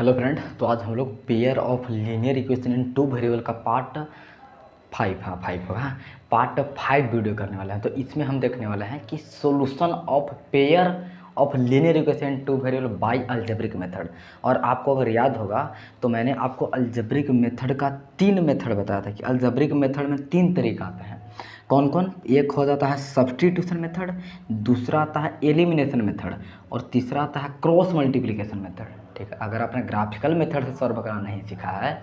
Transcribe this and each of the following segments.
Hello friend, तो आज हम लोग pair of linear equation in two variable का पार्ट 5 वीडियो करने वाला है। तो इसमें हम देखने वाले हैं कि solution of pair of linear equation in two variable bye algebraic method. और आपको अगर याद होगा तो मैंने आपको अलजेब्रिक मेथड का 3 मेथड बताया था कि अलजेब्रिक मेथड में 3 तरीका आते हैं। कौन कौन? एक हो जाता है सब्स्टिट्यूशन मेथड, दूसरा आता है एलिमिनेशन मेथड और तीसरा आता है क्रॉस मल्टीप्लिकेशन मेथड। ठीक है, अगर आपने ग्राफिकल मेथड से सॉल्व करना नहीं सीखा है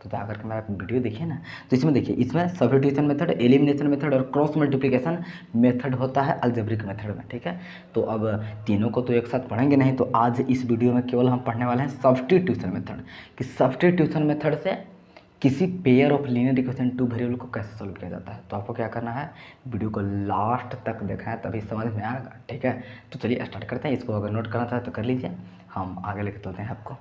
तो जा करके मेरा वीडियो देखिए ना। तो इसमें देखिए, इसमें सब्स्टिट्यूशन मेथड, एलिमिनेशन मेथड और क्रॉस मल्टीप्लिकेशन मेथड होता है अलजेब्रिक मेथड में। ठीक है, तो अब तीनों को तो एक साथ पढ़ेंगे नहीं, तो आज इस वीडियो में केवल हम पढ़ने वाले हैं सब्स्टिट्यूशन मेथड कि सब्स्टिट्यूशन मेथड से किसी pair of linear equation two variable को कैसे सॉल्व किया जाता है। तो आपको क्या करना है, वीडियो को लास्ट तक देखना है, तभी समझ में आएगा। ठीक है, तो चलिए स्टार्ट करते हैं। इसको अगर नोट करना चाहे तो कर लीजिए, हम आगे लेकर चलते हैं आपको।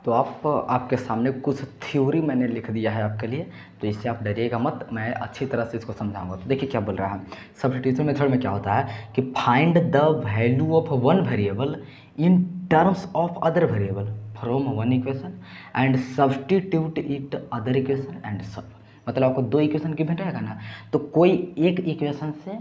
तो आपके सामने कुछ थ्योरी मैंने लिख दिया है आपके लिए, तो इससे आप डरिएगा मत, मैं अच्छी तरह से इसको समझाऊंगा। तो देखिए क्या बोल रहा है, सब्स्टिट्यूशन मेथड में क्या होता है कि find the value of one variable in terms of other variable from one equation and substitute it other equation and सब। मतलब आपको 2 इक्वेशन गिवन रहेगा ना, तो कोई एक इक्वेशन से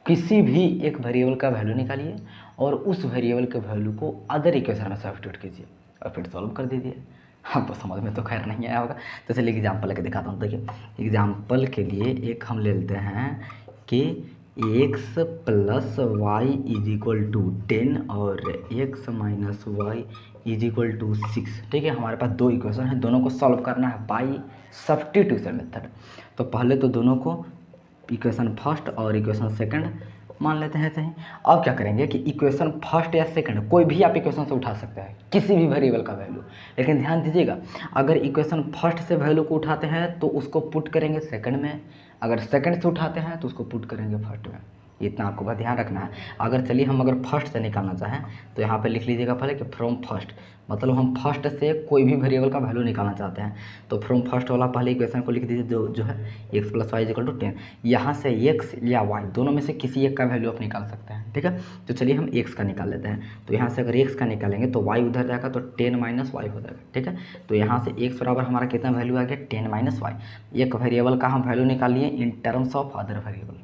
किसी भी एक वेरिएबल का वैल्यू निकालिए और उस वेरिएबल के वैल्यू को अदर इक्वेशन में सब्स्टिट्यूट कीजिए और फिर सॉल्व कर दीजिए। आपको समझ में तो खैर नहीं आया होगा, तो चलिए एग्जाम्पल लेके दिखाता हूँ। देखिए एग्जाम्पल के लिए एक हम ले लेते हैं कि x plus Y is equal to 10 और x minus Y is equal to 6। ठीक है, हमारे पास 2 इक्वेशन है, दोनों को सॉल्व करना है बाई सब्स्टिट्यूशन मेथड। तो पहले तो दोनों को इक्वेशन फर्स्ट और इक्वेशन सेकंड मान लेते हैं सही। अब क्या करेंगे कि इक्वेशन फर्स्ट या सेकंड कोई भी आप इक्वेशन से उठा सकते हैं, किसी भी वेरिएबल का वैल्यू। लेकिन ध्यान दीजिएगा, अगर इक्वेशन फर्स्ट से वैल्यू को उठाते हैं तो उसको पुट करेंगे सेकंड में, अगर सेकंड से उठाते हैं तो उसको पुट करेंगे फर्स्ट में। इतना आपको बस ध्यान रखना है। अगर चलिए हम अगर फर्स्ट से निकालना चाहें तो यहाँ पे लिख लीजिएगा पहले कि फ्रॉम फर्स्ट, मतलब हम फर्स्ट से कोई भी वेरिएबल का वैल्यू निकालना चाहते हैं। तो फ्रॉम फर्स्ट वाला पहले इक्वेशन को लिख दीजिए जो है x plus Y equal to 10। यहाँ से x या y दोनों में से किसी एक का वैल्यू आप निकाल सकते हैं। ठीक है, तो चलिए हम x का निकाल लेते हैं। तो यहाँ से अगर x का निकालेंगे तो y उधर जाएगा तो 10 माइनस वाई हो जाएगा। ठीक है, तो यहाँ से x बराबर हमारा कितना वैल्यू आ गया, 10 माइनस वाई। एक वेरिएबल का हम वैल्यू निकाल लिए in terms of other variable,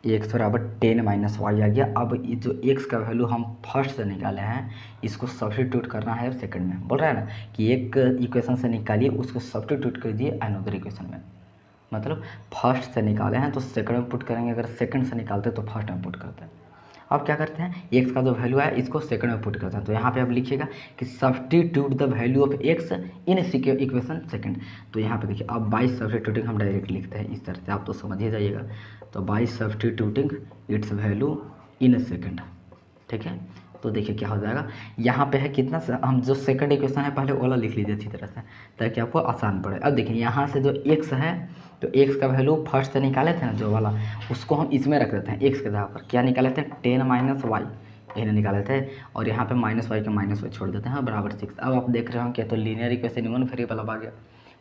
x बराबर 10 माइनस वाई आ गया। अब ये जो x का वैल्यू हम फर्स्ट से निकाले हैं इसको सब्स्टिट्यूट करना है सेकंड में। बोल रहा है ना कि एक इक्वेशन से निकालिए उसको सब्स्टिट्यूट कीजिए अनदर इक्वेशन में। मतलब फर्स्ट से निकाले हैं तो सेकंड में पुट करेंगे, अगर सेकंड से निकालते हैं तो फर्स्ट में पुट करते हैं। अब क्या करते हैं, x का जो वैल्यू है इसको सेकंड में पुट करते हैं। तो यहाँ पे आप लिखिएगा कि substitute the value of x in equation second. तो यहाँ पे देखिए, अब बाई सब्स्टिट्यूटिंग हम डायरेक्ट लिखते हैं इस तरह से, आप तो समझ ही जाइएगा। तो by substituting it's value in second. ठीक है, तो देखिए क्या हो जाएगा, यहाँ पे है कितना, हम जो सेकंड इक्वेशन है पहले वाला लिख लीजिए अच्छी तरह से ताकि आपको आसान पड़े। अब देखिए यहाँ से जो x है, तो x का वैल्यू फर्स्ट से निकाले थे ना जो वाला, उसको हम इसमें रख देते हैं। x के जगह पर क्या निकाले थे, 10 माइनस वाई यही निकाले थे, और यहाँ पे माइनस वाई का माइनस वाई छोड़ देते हैं बराबर 6। अब आप देख रहे हो कि तो लीनियर इक्वेशन वन वेरिएबल अब आ गया।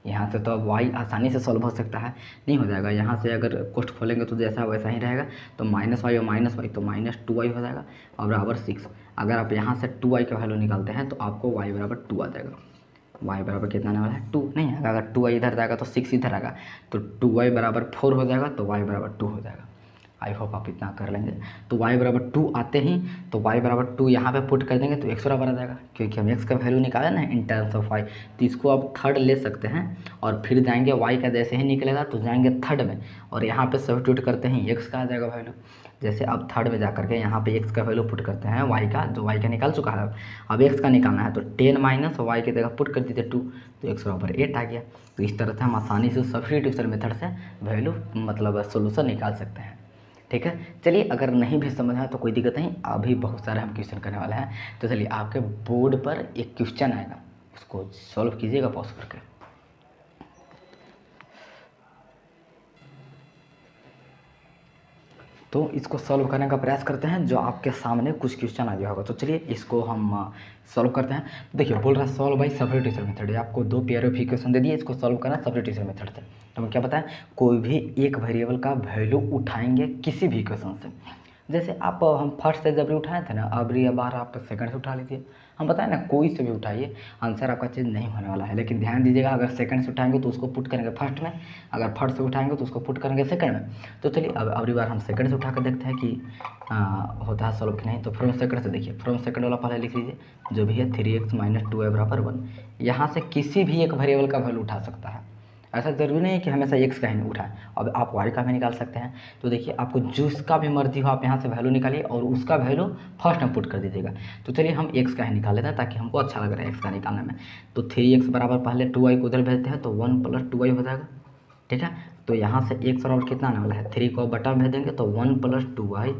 यहाँ से तो अब y आसानी से सॉल्व हो सकता है, नहीं हो जाएगा। यहाँ से अगर कोष्ट खोलेंगे तो जैसा वैसा ही रहेगा, तो माइनस वाई और माइनस वाई तो माइनस 2y हो जाएगा और बराबर 6। अगर आप यहाँ से 2y का वैल्यू निकालते हैं तो आपको y बराबर 2 आ जाएगा। y बराबर कितना आने वाला है, 2 नहीं आएगा। अगर 2y इधर जाएगा तो 6 इधर आएगा, तो 2y बराबर 4 हो जाएगा, तो y बराबर 2 हो जाएगा। आई होप आप इतना कर लेंगे। तो y बराबर 2 आते ही तो y बराबर 2 यहाँ पे पुट कर देंगे तो x बराबर आ जाएगा, क्योंकि हम x का वैल्यू निकाले ना इन टर्म्स ऑफ y। तो इसको आप थर्ड ले सकते हैं और फिर जाएंगे y का जैसे ही निकलेगा तो जाएंगे थर्ड में, और यहाँ पे सब्स्टिट्यूट करते हैं x का आ जाएगा वैल्यू। जैसे अब थर्ड में जा करके यहाँ पे x का वैल्यू पुट करते हैं y का, जो y का निकाल चुका है। अब x का निकालना है तो 10 माइनस वाई की जगह पुट कर दीजिए 2, तो x बराबर 8 आ गया। तो इस तरह से हम आसानी से सब्स्टिट्यूशन मेथड से वैल्यू मतलब सोल्यूशन निकाल सकते हैं। ठीक है, चलिए अगर नहीं भी समझ आया तो कोई दिक्कत नहीं, अभी बहुत सारे हम क्वेश्चन करने वाले हैं। तो चलिए आपके बोर्ड पर एक क्वेश्चन आएगा, उसको सॉल्व कीजिएगा पॉज करके। तो इसको सॉल्व करने का प्रयास करते हैं। जो आपके सामने कुछ क्वेश्चन आ गया होगा, तो चलिए इसको हम सॉल्व करते हैं। देखिए बोल रहा है सॉल्व बाई सब्स्टिट्यूशन मेथड। ये आपको 2 पेयर ऑफ इक्वेशन दे दिए, इसको सॉल्व करना सब्स्टिट्यूशन मेथड से। तो हम क्या बताएं, कोई भी एक वेरिएबल का वैल्यू उठाएंगे किसी भी इक्वेशन से। जैसे आप हम फर्स्ट से जब भी उठाए थे ना, अगली बार आप सेकंड से उठा लीजिए। हम बताएं ना कोई से भी उठाइए, आंसर आपका चेंज नहीं होने वाला है। लेकिन ध्यान दीजिएगा, अगर सेकंड से उठाएंगे तो उसको पुट करेंगे फर्स्ट में, अगर फर्स्ट से उठाएंगे तो उसको पुट करेंगे सेकंड में। तो चलिए अब अगली बार हम सेकंड से उठा कर देखते हैं कि होता है सॉल्व कि नहीं। तो फ्रॉम सेकंड से देखिए, फ्रॉम सेकंड वाला पहले लिख लीजिए, जो भी है 3x - 2y = 1। यहाँ से किसी भी एक वेरिएबल का वैल्यू उठा सकता है, ऐसा ज़रूरी नहीं है कि हमेशा x का ही उठाएं। अब आप y का भी निकाल सकते हैं। तो देखिए आपको जिसका भी मर्जी हो आप यहाँ से वैल्यू निकालिए और उसका वैल्यू फर्स्ट में पुट कर दीजिएगा। तो चलिए हम x का ही निकाल लेते हैं ताकि हमको अच्छा लग रहा है x का निकालने में। तो 3x बराबर पहले 2y को उधर भेजते हैं तो 1 + 2y हो जाएगा, ठीक है। तो यहाँ से x बराबर कितना आने वाला है, 3 को बटा में भेज देंगे तो 1 + 2y,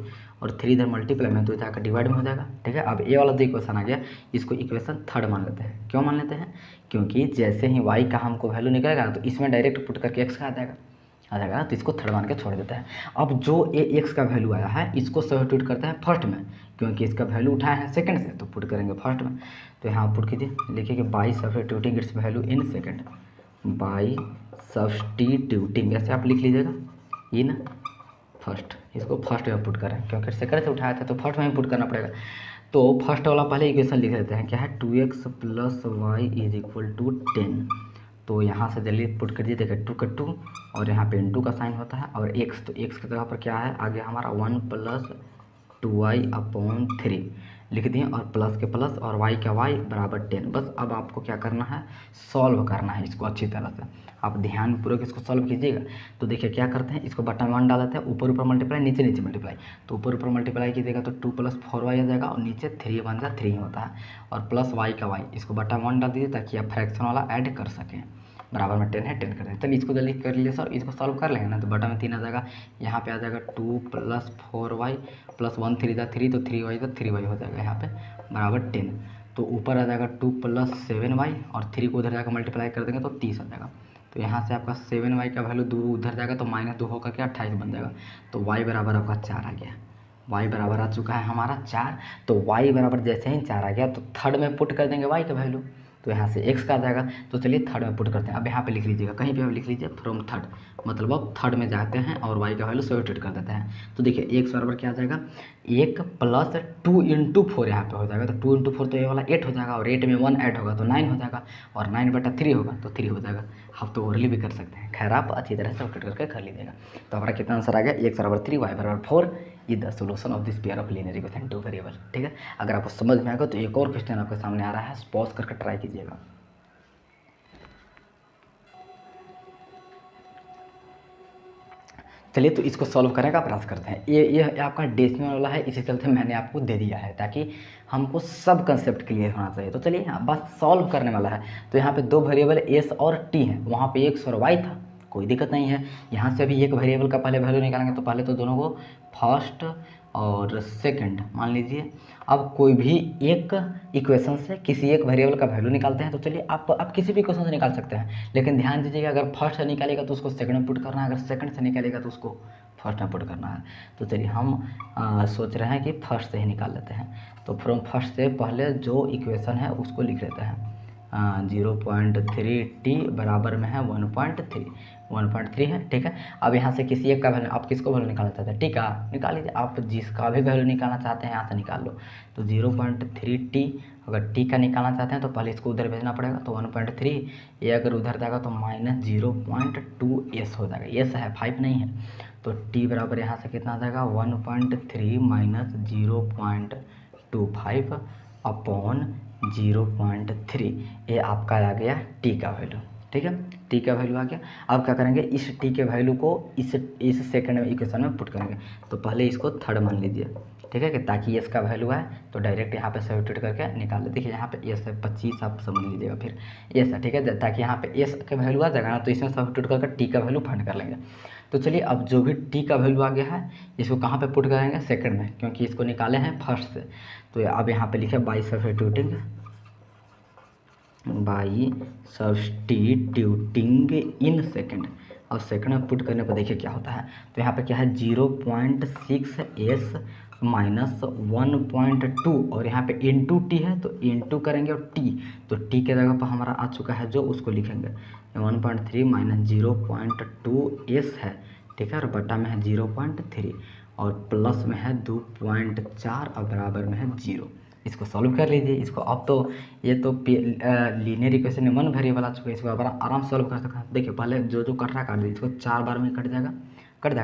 और 3 इधर मल्टीप्लाई में तो जाकर डिवाइड में हो जाएगा, ठीक है। अब ये वाला जो इक्वेशन आ गया, इसको इक्वेशन थर्ड मान लेते हैं। क्यों मान लेते हैं, क्योंकि जैसे ही y का हमको वैल्यू निकलेगा तो इसमें डायरेक्ट पुट करके x का आ जाएगा, तो इसको थर्ड मान के छोड़ देते हैं। अब जो x का वैल्यू आया है इसको सब्स्टिट्यूट करते हैं फर्स्ट में, क्योंकि इसका वैल्यू उठाया है सेकंड से, तो पुट करेंगे फर्स्ट में। तो यहाँ पुट कीजिए, लिखिए कि by substituting it's value in second, by substituting, ऐसे आप लिख लीजिएगा इन फर्स्ट। इसको फर्स्ट में पुट करें क्योंकि सेकंड से उठाया था तो फर्स्ट में ही पुट करना पड़ेगा। तो फर्स्ट वाला पहले इक्वेशन लिख लेते हैं, क्या है 2x + y = 10। तो यहाँ से जल्दी पुट कर दिए, देखिए 2 का 2 और यहाँ पे इंटू का साइन होता है, और x, तो x की जगह पर क्या है आगे हमारा 1 + 2y/3 लिख दिए, और प्लस के प्लस और y का y = 10। बस अब आपको क्या करना है, सॉल्व करना है इसको अच्छी तरह से। आप ध्यानपूर्वक इसको सॉल्व कीजिएगा। तो देखिए क्या करते हैं, इसको बटन 1 डाल देते हैं, ऊपर ऊपर मल्टीप्लाई, नीचे नीचे मल्टीप्लाई। तो ऊपर ऊपर मल्टीप्लाई कीजिएगा तो 2 + 4y आ जाएगा, और नीचे 3 × 1 = 3 होता है, और प्लस y का y, इसको बटन 1 डाल दीजिए ताकि आप फ्रैक्शन वाला ऐड कर सकें। बराबर में 10 है, 10 कर दें। चलिए इसको जल्दी कर लीजिए सर, इसको सॉल्व कर लेंगे ना। तो बटा में 3 आ जाएगा, यहाँ पे आ जाएगा 2 + 4y + 1 3 × 3 तो 3y तो 3y हो जाएगा यहाँ पे बराबर 10। तो ऊपर आ जाएगा 2 + 7y, और 3 को उधर जाकर मल्टीप्लाई कर देंगे तो 30 आ जाएगा। तो यहाँ से आपका 7y का वैल्यू 2 उधर जाएगा तो -2 होकर के 28 बन जाएगा। तो y बराबर आपका 4 आ गया, y बराबर आ चुका है हमारा 4। तो y बराबर जैसे ही 4 आ गया तो थर्ड में पुट कर देंगे y का वैल्यू, तो यहाँ से x का आ जाएगा। तो चलिए थर्ड में पुट करते हैं। अब यहाँ पे लिख लीजिएगा, कहीं पे भी लिख लीजिए फ्रॉम थर्ड, मतलब अब थर्ड में जाते हैं और y का वैल्यू सब्स्टिट्यूट कर देते हैं। तो देखिए x बराबर क्या आ जाएगा, 1 + 2 × 4 यहाँ पे हो जाएगा। तो 2 × 4 तो ये वाला 8 हो जाएगा, और 8 में 1 ऐड होगा तो 9 हो जाएगा, और 9/3 होगा तो 3 हो जाएगा। आप तो ओरली भी कर सकते हैं, खैर आप अच्छी तरह से सब्स्टिट्यूट करके कर लीजिएगा। तो हमारा कितना आंसर आ गया, x = 3 y = 4 is the solution of this pair of linear equation 2 variable, ठीक है। अगर आपको समझ में आएगा तो एक और क्वेश्चन आपके सामने आ रहा है, पॉज करके ट्राई कीजिएगा। चलिए तो इसको सॉल्व करने का प्रयास करते हैं। ये आपका डेसिमल वाला है, इसी चलते मैंने आपको दे दिया है ताकि हमको सब कंसेप्ट क्लियर होना चाहिए। तो चलिए यहाँ बस सॉल्व करने वाला है। तो यहाँ पे 2 वेरिएबल s और t हैं, वहाँ पे x और y था, कोई दिक्कत नहीं है। यहाँ से भी एक वेरिएबल का पहले वैल्यू निकालेंगे, तो पहले तो दोनों को फर्स्ट और सेकंड मान लीजिए। अब कोई भी एक इक्वेशन से किसी एक वेरिएबल का वैल्यू निकालते हैं। तो चलिए आप किसी भी इक्वेशन से निकाल सकते हैं, लेकिन ध्यान दीजिएगा अगर फर्स्ट से निकालेगा तो उसको सेकंड में पुट करना है, अगर सेकंड से निकालेगा तो उसको फर्स्ट में पुट करना है। तो चलिए हम सोच रहे हैं कि फर्स्ट से ही निकाल लेते हैं। तो फ्रॉम फर्स्ट से पहले जो इक्वेशन है उसको लिख लेते हैं, 0.3t बराबर में है 1.3 है, ठीक है। अब यहाँ से किसी एक का वैल्यू, आप किसको वैल्यू निकालना चाहते हैं, टी का निकाल लीजिए, आप जिसका भी वैल्यू निकालना चाहते हैं यहाँ से निकाल लो। तो 0.3t, अगर टी का निकालना चाहते हैं तो पहले इसको उधर भेजना पड़ेगा, तो 1.3, ये अगर उधर जाएगा तो -0.2s हो जाएगा, एस है 5 नहीं है। तो टी बराबर यहाँ से कितना आ जाएगा 1.3 - 0.25/0.3, ये आपका आ गया टी का वैल्यू, ठीक है। टी का वैल्यू आ गया। अब क्या करेंगे, इस टी के वैल्यू को इस सेकंड में इक्वेशन में पुट करेंगे। तो पहले इसको थर्ड मान लीजिए, ठीक है, कि ताकि एस का वैल्यू है तो डायरेक्ट यहाँ पे सब्स्टिट्यूट करके निकाल ले। देखिए यहाँ पे एस है 25, आप समझ लीजिएगा, फिर एस है, ठीक है, ताकि यहाँ पे एस का वैल्यू आ जाएगा ना, तो इसमें सब्स्टिट्यूट करके टी का वैल्यू फाइंड कर लेंगे। तो चलिए अब जो भी टी का वैल्यू आ गया है इसको कहाँ पे पुट करेंगे, सेकंड में, क्योंकि इसको निकाले हैं फर्स्ट से। तो अब यहाँ पे लिखे बाई सब्स्टिट्यूटिंग इन सेकंड। अब सेकंड में पुट करने पर देखिए क्या होता है। तो यहाँ पे क्या है 0.6s माइनस 1.2 और यहाँ पे इंटू टी है तो इंटू करेंगे और टी, तो टी के जगह पर हमारा आ चुका है जो, उसको लिखेंगे 1.3 माइनस 0.2s है, ठीक है, और बटा में है 0.3 और प्लस में है 2.4 और बराबर में है 0। इसको सॉल्व कर लीजिए इसको। अब तो ये तो लीनियर इक्वेशन में 1 वेरिएबल आ चुका है, इसको आप आराम से सॉल्व कर सकते हैं। देखिए पहले जो जो कट रहा है काट दीजिए, इसको 4 बार में कट जाएगा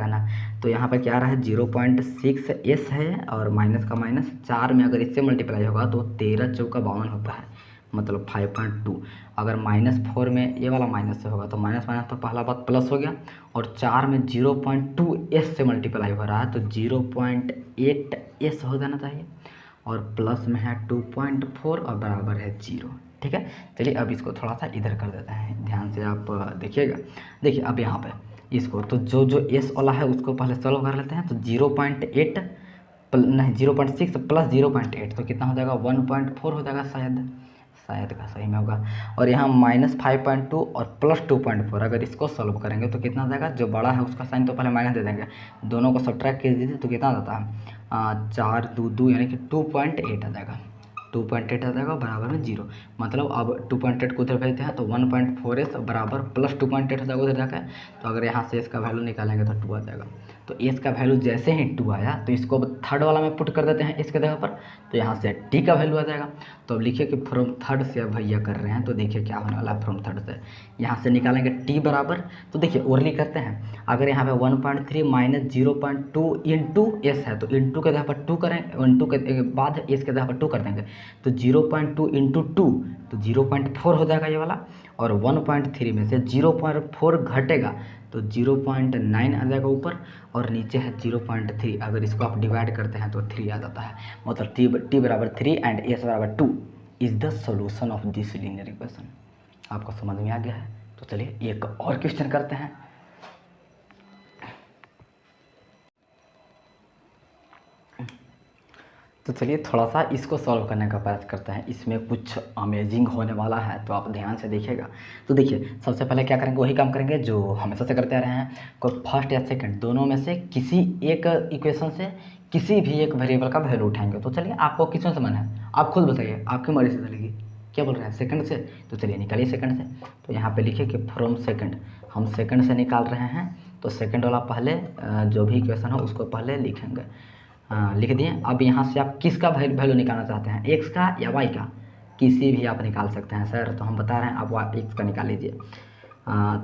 ना। तो यहाँ पर क्या आ रहा है 0.6s है और माइनस का माइनस 4 में अगर इससे मल्टीप्लाई होगा तो 13 चौका 52 होता है, मतलब 5.2। अगर -4 में ये वाला माइनस से होगा तो माइनस माइनस तो पहला बात प्लस हो गया, और 4 में 0.2s से मल्टीप्लाई हो रहा है तो 0.8s हो जाना चाहिए, और प्लस में है 2.4 और बराबर है 0, ठीक है। चलिए अब इसको थोड़ा सा इधर कर देते हैं, ध्यान से आप देखिएगा। देखिए अब यहाँ पे इसको तो जो जो एस वाला है उसको पहले सॉल्व कर लेते हैं। तो 0.8 नहीं 0.6 प्लस 0.8 तो कितना हो जाएगा 1.4 हो जाएगा, शायद का सही में होगा। और यहाँ -5.2 और प्लस 2.4 अगर इसको सॉल्व करेंगे तो कितना आ जाएगा, जो बड़ा है उसका साइन तो पहले माइनस दे देंगे, दोनों को सब्ट्रैक्ट कर दीजिए तो कितना आता है 4 2 2 यानी कि 2.8 आ जाएगा, 2.8 आ जाएगा बराबर में 0। मतलब अब 2.8 को उधर भेजते हैं तो 1.4s बराबर प्लस 2.8 हो जाएगा उधर जाकर। तो अगर यहाँ से इसका वैल्यू निकालेंगे तो 2 आ जाएगा। तो एस का वैल्यू जैसे ही 2 आया तो इसको अब थर्ड वाला में पुट कर देते हैं इसके जगह पर, तो यहाँ से टी का वैल्यू आ जाएगा। तो अब लिखिए कि फ्रॉम थर्ड से अब भैया कर रहे हैं, तो देखिए क्या होने वाला है फ्रॉम थर्ड से। यहाँ से निकालेंगे टी बराबर, तो देखिए ओरली करते हैं, अगर यहाँ पे 1.3 माइनस 0.2 इंटू एस है तो इंटू के जगह पर 2 करें, इंटू के बाद एस के जगह पर 2 कर देंगे तो 0.2 इंटू 2 तो 0.4 हो जाएगा ये वाला, और 1.3 में से 0.4 घटेगा तो 0.9 आ जाएगा ऊपर, और नीचे है 0.3। अगर इसको आप डिवाइड करते हैं तो 3 आ जाता है, मतलब टी बराबर 3 एंड एस बराबर 2 is the solution of this linear equation. आपको समझ में आ गया है? तो चलिए एक और क्वेश्चन करते हैं। तो चलिए थोड़ा सा इसको सॉल्व करने का प्रयास करते हैं, इसमें कुछ अमेजिंग होने वाला है, तो आप ध्यान से देखिएगा। तो देखिए सबसे पहले क्या करेंगे, वही काम करेंगे जो हमेशा से करते आ रहे हैं, कोई फर्स्ट या सेकंड दोनों में से किसी एक इक्वेशन से किसी भी एक वेरिएबल का वैल्यू उठाएंगे। तो चलिए आपको किसमें से मन है आप खुद बताइए, आपकी मर्जी से चलेगी। क्या बोल रहे हैं सेकंड से? तो चलिए निकालिए सेकंड से। तो यहाँ पे लिखिए कि फ्रॉम सेकंड, हम सेकंड से निकाल रहे हैं, तो सेकंड वाला पहले जो भी इक्वेशन हो उसको पहले लिखेंगे। लिख दिए। अब यहाँ से आप किसका वैल्यू निकालना चाहते हैं, एक्स का या वाई का, किसी भी आप निकाल सकते हैं सर। तो हम बता रहे हैं आप एक्स का निकाल लीजिए।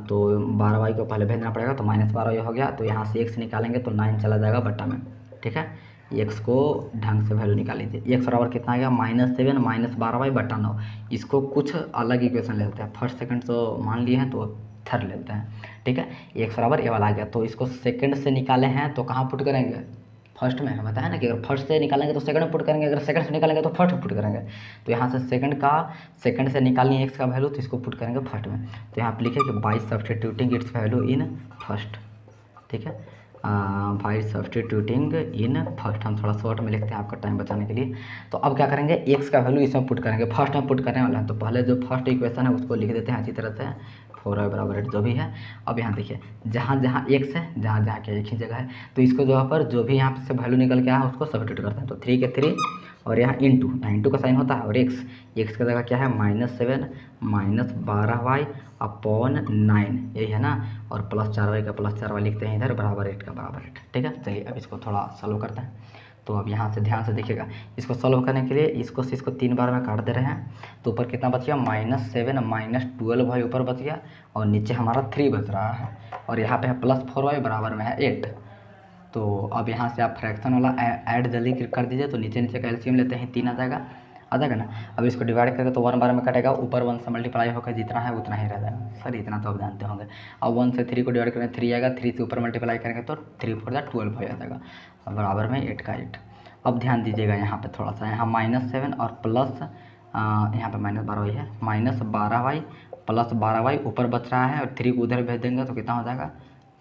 तो 12 वाई को पहले भेजना पड़ेगा, तो -12 हो गया, तो यहाँ से एक्स निकालेंगे तो 9 चला जाएगा बट्टा में, ठीक है। एक्स को ढंग से वैल्यू निकाल लीजिए। एक्स बराबर कितना आ गया -7 -12 वाई बट्टा 9। इसको कुछ अलग इक्वेशन ले लेते हैं, फर्स्ट सेकंड तो मान लिए हैं तो थर्ड लेते हैं, ठीक है। एक्स बराबर ये वाला आ गया, तो इसको सेकंड से निकाले हैं तो कहाँ पुट करेंगे, फर्स्ट में। हमें बताया ना कि अगर फर्स्ट से निकालेंगे तो सेकंड में पुट करेंगे, अगर सेकंड से निकालेंगे तो फर्स्ट में पुट करेंगे। तो यहाँ से सेकंड से निकालनी है एक्स का वैल्यू, तो इसको पुट करेंगे फर्स्ट में। तो यहाँ पे लिखे कि by substituting it's value in first, ठीक है, बाई सब्सटीट्यूटिंग इन फर्स्ट। हम थोड़ा शॉर्ट में लिखते हैं आपका टाइम बचाने के लिए। तो अब क्या करेंगे, एक्स का वैल्यू इसमें पुट करेंगे, फर्स्ट में पुट करने वाला है। तो पहले जो फर्स्ट इक्वेशन है उसको लिख देते हैं अच्छी तरह से, 4y बराबर 8 जो भी है। अब यहाँ देखिए जहाँ जहाँ एक्स है, जहाँ जहाँ क्या एक ही जगह है, तो इसको जो पर जो भी यहाँ से वैल्यू निकल के आया है उसको सब्स्टिट्यूट करते हैं। तो 3 के 3 और यहाँ इंटू का साइन होता है, और एक्स की जगह क्या है -7 -12y अपॉन 9 यही है ना, और प्लस 4y का प्लस 4y लिखते हैं इधर, बराबर 8 का बराबर 8, ठीक है। चलिए अब इसको थोड़ा सॉल्व करते हैं। तो अब यहाँ से ध्यान से देखिएगा, इसको सॉल्व करने के लिए इसको 3 बार में काट दे रहे हैं। तो ऊपर कितना बच गया -7 -12y ऊपर बच गया, और नीचे हमारा 3 बच रहा है, और यहाँ पे है +4y बराबर में है 8। तो अब यहाँ से आप फ्रैक्शन वाला ऐड जल्दी कर दीजिए, तो नीचे नीचे का एलसीएम लेते हैं 3 आ जाएगा ना। अब इसको डिवाइड करके तो 1 बार में कटेगा, ऊपर 1 से मल्टीप्लाई होकर जितना है उतना ही रह जाएगा। सर इतना तो आप जानते होंगे। अब 1 से 3 को डिवाइड करेंगे 3 आएगा, 3 से ऊपर मल्टीप्लाई करेंगे तो 3 4 12 हो जाएगा, बराबर में 8 का 8। अब ध्यान दीजिएगा यहाँ पे थोड़ा सा, यहाँ -7 और प्लस यहाँ पे -12y है, -12y प्लस 12y ऊपर बच रहा है, और 3 को उधर भेज देंगे तो कितना हो जाएगा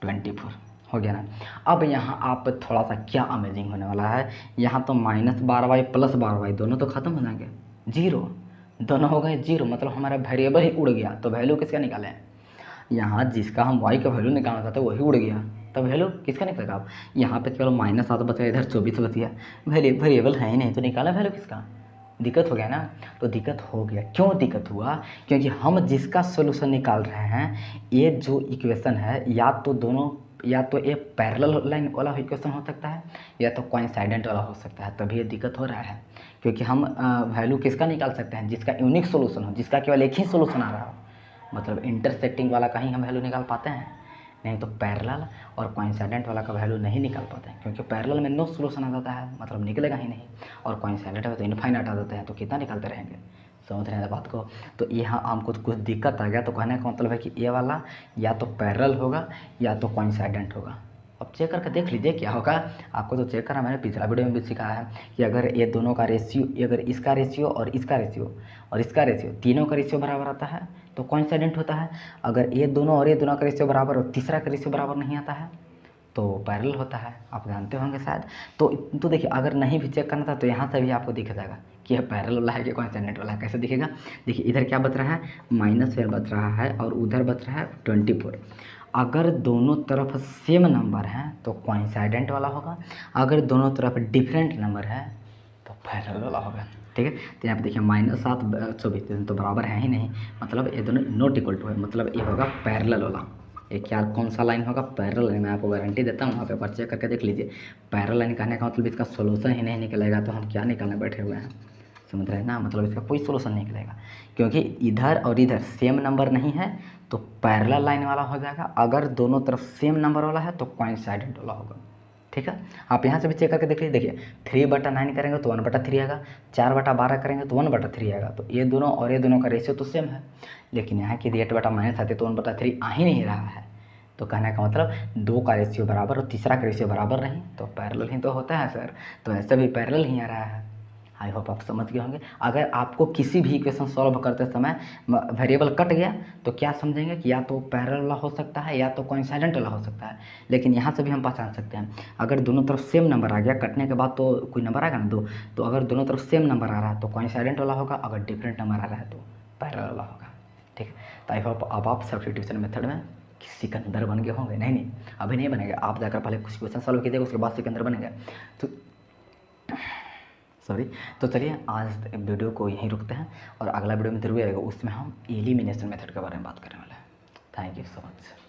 24 हो गया ना। अब यहाँ आप थोड़ा सा क्या अमेजिंग होने वाला है, यहाँ तो -12y प्लस 12y दोनों तो खत्म हो जाएंगे, 0 दोनों हो गए 0, मतलब हमारा वेरिएबल ही उड़ गया। तो वैल्यू किसका निकालें, यहाँ जिसका हम y का वैल्यू निकालना चाहते हैं वही उड़ गया, तब वैल्यू किसका निकलेगा? अब यहाँ पे केवल -7 बचा, इधर 24 बच गया, वेरिएबल है ही नहीं, तो निकाला वैल्यू किसका? दिक्कत हो गया ना। तो दिक्कत हो गया, क्यों दिक्कत हुआ? क्योंकि हम जिसका सोल्यूशन निकाल रहे हैं, ये जो इक्वेशन है या तो ये पैरेलल लाइन वाला इक्वेशन हो सकता है या तो कोइंसाइडेंट वाला हो सकता है, तभी ये दिक्कत हो रहा है। क्योंकि हम वैल्यू किसका निकाल सकते हैं? जिसका यूनिक सोल्यूशन हो, जिसका केवल एक ही सोल्यूशन आ रहा हो, मतलब इंटरसेक्टिंग वाला का ही हम वैल्यू निकाल पाते हैं, नहीं तो पैरेलल और कोइंसाइडेंट वाला का वैल्यू नहीं निकाल पाते हैं। क्योंकि पैरेलल में नो सोल्यूशन आ जाता है, मतलब निकलेगा ही नहीं, और कोइंसाइडेंट में तो इनफाइनाइट आ जाते हैं, तो कितना निकालते रहेंगे? समझ रहे हैं बात को? तो यहाँ हमको कुछ दिक्कत आ गया, तो कहने का मतलब है कि ये वाला या तो पैरेलल होगा या तो कोइंसाइडेंट होगा। अब चेक करके देख लीजिए क्या होगा। आपको तो चेक करना, मैंने पिछला वीडियो में भी सिखाया है कि अगर ये दोनों का रेशियो, अगर इसका रेशियो और इसका रेशियो और इसका रेशियो, तीनों का रेशियो बराबर आता है तो कोइंसाइडेंट होता है। अगर ये दोनों और ये दोनों का रेशियो बराबर और तीसरा का रेशियो बराबर नहीं आता है तो पैरेलल होता है, आप जानते होंगे शायद। तो देखिए, अगर नहीं भी चेक करना था तो यहाँ से भी आपको दिख जाएगा कि यह पैरेलल वाला है कि कोइंसाइडेंट वाला है। कैसे दिखेगा? देखिए, इधर क्या बच रहा है? -12 बच रहा है और उधर बच रहा है 24। अगर दोनों तरफ सेम नंबर हैं तो कोइंसाइडेंट वाला होगा, अगर दोनों तरफ डिफरेंट नंबर है तो पैरेलल वाला होगा। ठीक है, तो यहाँ पे देखिए -7 24 तो बराबर है ही नहीं, मतलब ये दोनों नॉट इक्वल टू है, मतलब ये होगा पैरेलल वाला। ये क्या, कौन सा लाइन होगा? Parallel line. मैं आपको गारंटी देता हूँ, वहाँ पे चेक करके देख लीजिए। पैरेलल लाइन कहने का मतलब इसका सोल्यूशन ही नहीं निकलेगा, तो हम क्या निकालने बैठे हुए हैं? समझ रहे हैं ना, मतलब इसका कोई सोल्यूशन नहीं निकलेगा, क्योंकि इधर और इधर सेम नंबर नहीं है तो पैरेलल लाइन वाला हो जाएगा। अगर दोनों तरफ सेम नंबर वाला है तो कोइंसाइडेंट वाला होगा। ठीक है, आप यहाँ से भी चेक करके देख लीजिए। देखिए 3/9 करेंगे तो 1/3 आएगा, 4/12 करेंगे तो 1/3 आएगा, तो ये दोनों और ये दोनों का रेशियो तो सेम है। लेकिन यहाँ की 8/- आते तो 1/3 आ ही नहीं रहा है, तो कहने का मतलब 2 का रेशियो बराबर और तीसरा का रेशियो बराबर नहीं, तो पैरेलल ही तो होता है सर। तो ऐसे भी पैरेलल ही आ रहा है। आई होप आप समझ गए होंगे। अगर आपको किसी भी इक्वेशन सॉल्व करते समय वेरिएबल कट गया तो क्या समझेंगे कि या तो पैरेलल वाला हो सकता है या तो कोइंसाइडेंट वाला हो सकता है। लेकिन यहाँ से भी हम पहचान सकते हैं, अगर दोनों तरफ सेम नंबर आ गया, कटने के बाद तो कोई नंबर आएगा ना 2, तो अगर दोनों तरफ सेम नंबर आ रहा है तो कोइंसाइडेंट वाला होगा, अगर डिफरेंट नंबर आ रहा है तो पैरेलल वाला होगा। ठीक है, तो आई होप अब आप सब्स्टिट्यूशन मेथड में सिकंदर बन गए होंगे। नहीं, अभी नहीं बनेगा, आप जाकर पहले कुछ क्वेश्चन सॉल्व कीजिएगा, उसके बाद सिकंदर बनेगा। तो सॉरी, तो चलिए आज वीडियो को यहीं रुकते हैं, और अगला वीडियो में जरूर आएगा, उसमें हम एलिमिनेशन मेथड के बारे में बात करने वाले हैं। Thank you so much.